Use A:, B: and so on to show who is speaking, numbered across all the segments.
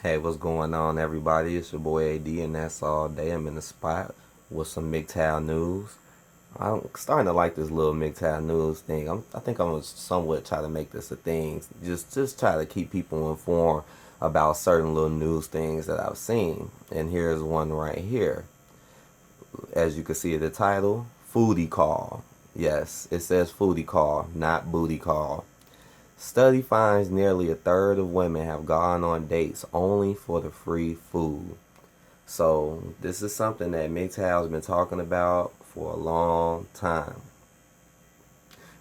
A: Hey, what's going on, everybody? It's your boy AD, and that's all day. I'm in the spot with some MGTOW news. I'm starting to like this little MGTOW news thing. I think I'm gonna somewhat try to make this a thing. Just try to keep people informed about certain little news things that I've seen. And here's one right here. As you can see the title, Foodie Call. Yes, it says Foodie Call, not Booty Call. Study finds nearly a third of women have gone on dates only for the free food. So this is something that MGTOW has been talking about for a long time,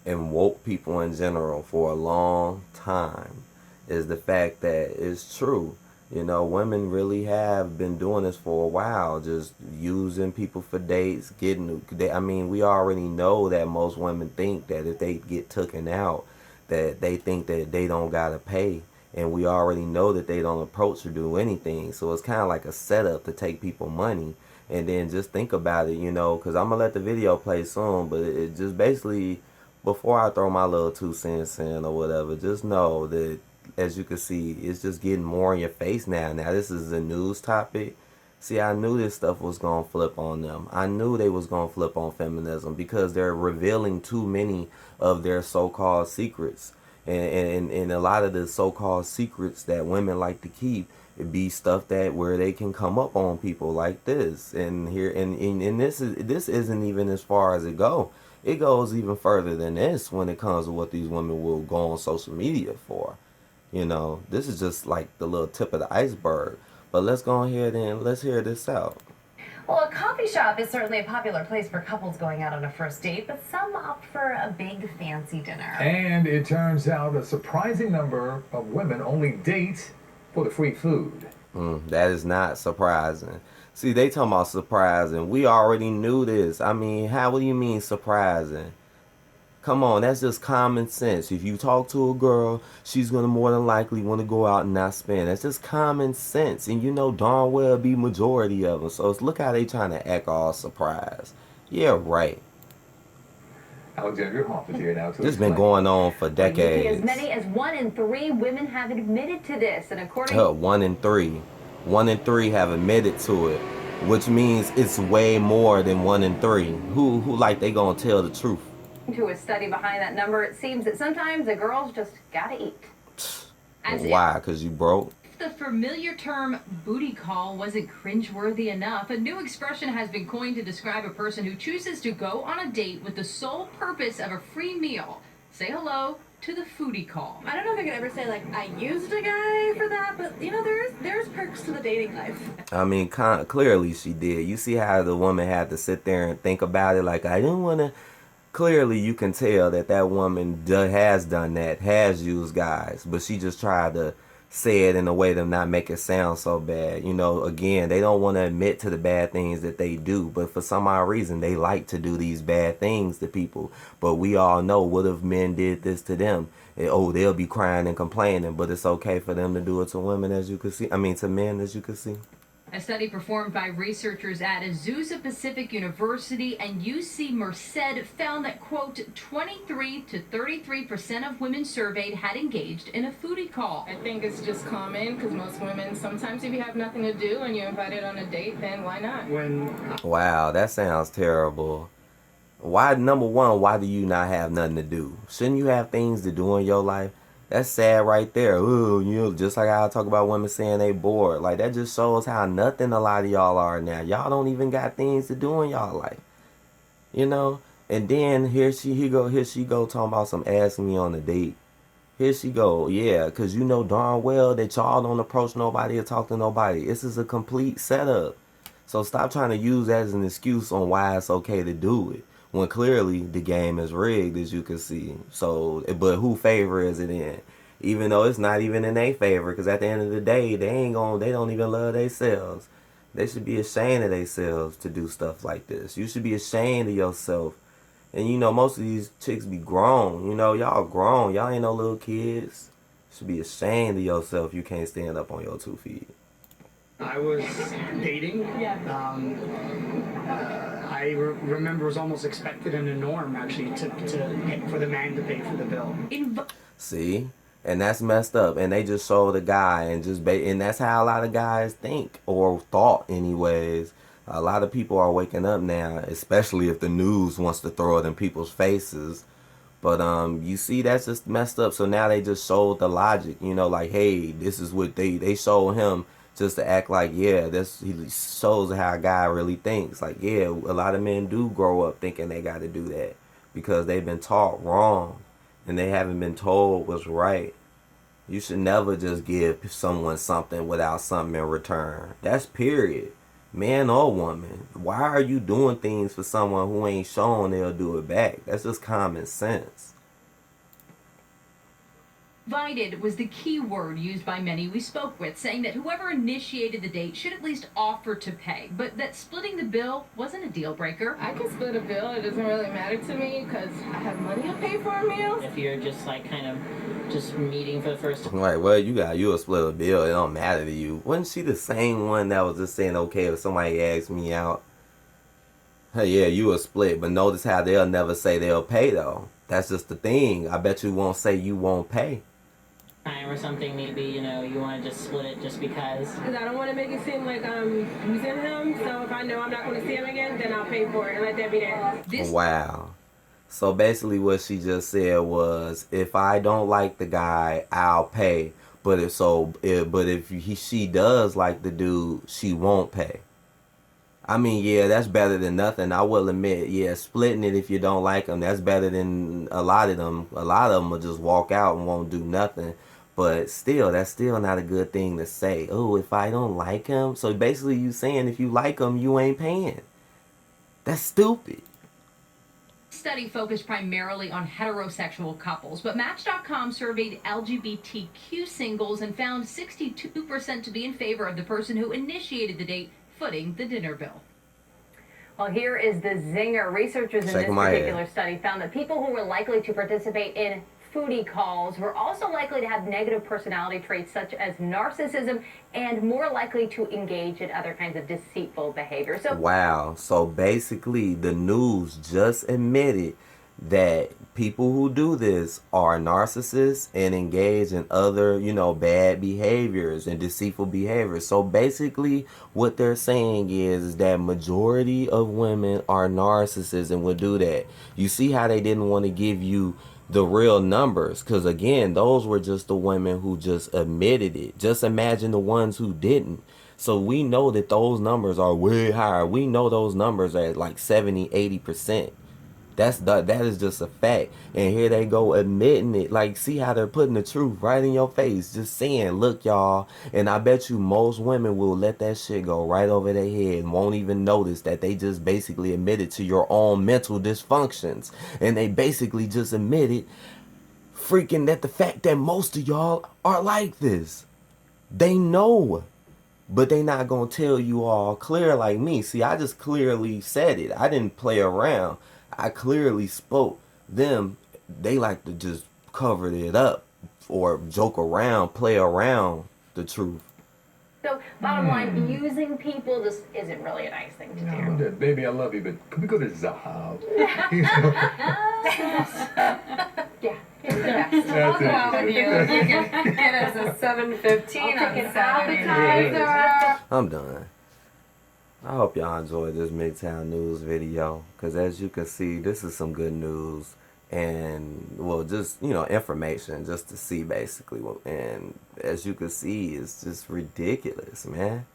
A: and woke people in general for a long time, is the fact that it's true. You know, women really have been doing this for a while, just using people for dates, I mean, we already know that most women think that if they get taken out, that they think that they don't gotta pay. And we already know that they don't approach or do anything. So it's kind of like a setup to take people money. And then just think about it, because I'm going to let the video play soon. But it just basically, before I throw my little 2 cents in or whatever, just know that, as you can see, it's just getting more in your face now. Now, this is a news topic. See, I knew this stuff was going to flip on them. I knew they was going to flip on feminism because they're revealing too many of their so-called secrets. And a lot of the so-called secrets that women like to keep, it be stuff that where they can come up on people like this. And here and this isn't even as far as it go. It goes even further than this when it comes to what these women will go on social media for. This is just like the little tip of the iceberg. But let's go ahead and let's hear this out.
B: Well, a coffee shop is certainly a popular place for couples going out on a first date, but some opt for a big fancy dinner.
C: And it turns out a surprising number of women only date for the free food.
A: That is not surprising. See, they talking about surprising. We already knew this. I mean, what do you mean surprising? Come on, that's just common sense. If you talk to a girl, she's going to more than likely want to go out and not spend. That's just common sense. And you know darn well be majority of them. So look how they trying to act all surprised. Yeah, right.
C: Alexandria Hoff is here now to
A: This has been going on for decades.
B: As many as 1 in 3 women have admitted to this. And according
A: to 1 in 3. 1 in 3 have admitted to it. Which means it's way more than 1 in 3. Who like they gonna tell the truth?
B: To a study behind that number, it seems that sometimes the girls just gotta eat.
A: Why? Because you broke?
D: The familiar term booty call wasn't cringeworthy enough. A new expression has been coined to describe a person who chooses to go on a date with the sole purpose of a free meal. Say hello to the foodie call.
E: I don't know if I could ever say, like, I used a guy for that, but, there's perks to the dating life.
A: I mean, clearly she did. You see how the woman had to sit there and think about it like, I didn't want to... Clearly, you can tell that woman has done that, has used guys, but she just tried to say it in a way to not make it sound so bad. Again, they don't want to admit to the bad things that they do, but for some odd reason, they like to do these bad things to people. But we all know, what if men did this to them? They'll be crying and complaining, but it's okay for them to do it to women, as you can see. I mean, to men, as you can see.
D: A study performed by researchers at Azusa Pacific University and UC Merced found that, quote, 23 to 33% of women surveyed had engaged in a foodie call.
F: I think it's just common because most women, sometimes if you have nothing to do and you're invited on a date, then why not?
A: Wow, that sounds terrible. Why, number one, why do you not have nothing to do? Shouldn't you have things to do in your life? That's sad right there. Ooh, just like I talk about women saying they bored. Like, that just shows how nothing a lot of y'all are now. Y'all don't even got things to do in y'all life. And then here she go talking about some asking me on a date. Here she go, yeah, because you know darn well that y'all don't approach nobody or talk to nobody. This is a complete setup. So stop trying to use that as an excuse on why it's okay to do it, when clearly the game is rigged, as you can see. So, but who favor is it in? Even though it's not even in their favor, because at the end of the day, they don't even love themselves. They should be ashamed of themselves to do stuff like this. You should be ashamed of yourself. And most of these chicks be grown. Y'all grown. Y'all ain't no little kids. You should be ashamed of yourself. You can't stand up on your 2 feet.
G: I was dating. I remember it was almost expected and a norm, actually, for the man to pay for the bill.
A: See? And that's messed up. And they just showed a guy and and that's how a lot of guys think or thought anyways. A lot of people are waking up now, especially if the news wants to throw it in people's faces. But you see, that's just messed up. So now they just showed the logic, you know, like, hey, this is what they showed him just to act like, yeah, this he shows how a guy really thinks. Like, yeah, a lot of men do grow up thinking they got to do that because they've been taught wrong and they haven't been told what's right. You should never just give someone something without something in return. That's period. Man or woman. Why are you doing things for someone who ain't shown they'll do it back? That's just common sense.
D: Invited was the key word used by many we spoke with, saying that whoever initiated the date should at least offer to pay, but that splitting the bill wasn't a deal breaker.
F: I can split a bill. It doesn't really matter to me because I have money to pay for a meal.
H: If you're just like kind of just meeting for the first time.
A: Like, well, you'll split a bill. It don't matter to you. Wasn't she the same one that was just saying, okay, if somebody asks me out, hey, yeah, you will split. But notice how they'll never say they'll pay, though. That's just the thing. I bet you won't say you won't pay.
H: Time or something, maybe, you know, you want to just split it just because.
F: Because I don't want to make it seem like I'm using him. So if I know I'm not going to see him again, then I'll pay for it and let that be that.
A: Wow. So basically what she just said was, if I don't like the guy, I'll pay. But if she does like the dude, she won't pay. I mean, yeah, that's better than nothing. I will admit, yeah, splitting it if you don't like them, that's better than a lot of them. A lot of them will just walk out and won't do nothing. But still, that's still not a good thing to say. Oh, if I don't like him. So basically you saying if you like him, you ain't paying. That's stupid.
D: Study focused primarily on heterosexual couples, but Match.com surveyed LGBTQ singles and found 62% to be in favor of the person who initiated the date footing the dinner bill.
B: Well, here is the zinger. Researchers in this particular study found that people who were likely to participate in foodie calls were also likely to have negative personality traits such as narcissism and more likely to engage in other kinds of deceitful behavior. So
A: wow. So basically the news just admitted that people who do this are narcissists and engage in other, bad behaviors and deceitful behaviors. So basically what they're saying is that majority of women are narcissists and will do that. You see how they didn't want to give you the real numbers, because again, those were just the women who just admitted it. Just imagine the ones who didn't. So we know that those numbers are way higher. We know those numbers are at like 70-80%. That is just a fact. And here they go admitting it. Like, see how they're putting the truth right in your face, just saying, look, y'all. And I bet you most women will let that shit go right over their head and won't even notice that they just basically admitted to your own mental dysfunctions. And they basically just admitted freaking that the fact that most of y'all are like this. They know. But they not gonna tell you all clear like me. See, I just clearly said it. I didn't play around. I clearly spoke. Them, they like to just cover it up or joke around, play around the truth.
B: So, bottom line, using people just isn't really a nice thing to do.
C: Baby, I love you, but could we go to Zahab?
B: Yeah.
C: That's
B: I'll you. You can get us a 7:15 on Saturday.
A: I'm done. I hope y'all enjoyed this MGTOW news video, because as you can see, this is some good news and, well, just, information just to see basically. And as you can see, it's just ridiculous, man.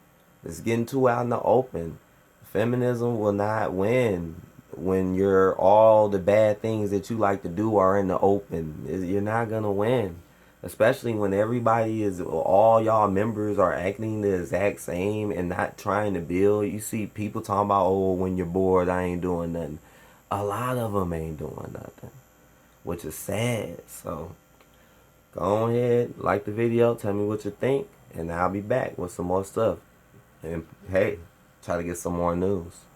A: It's getting too out in the open. Feminism will not win when all the bad things that you like to do are in the open. You're not gonna win. Especially when all y'all members are acting the exact same and not trying to build. You see people talking about, oh, when you're bored, I ain't doing nothing. A lot of them ain't doing nothing, which is sad. So go ahead, like the video, tell me what you think, and I'll be back with some more stuff. And hey, try to get some more news.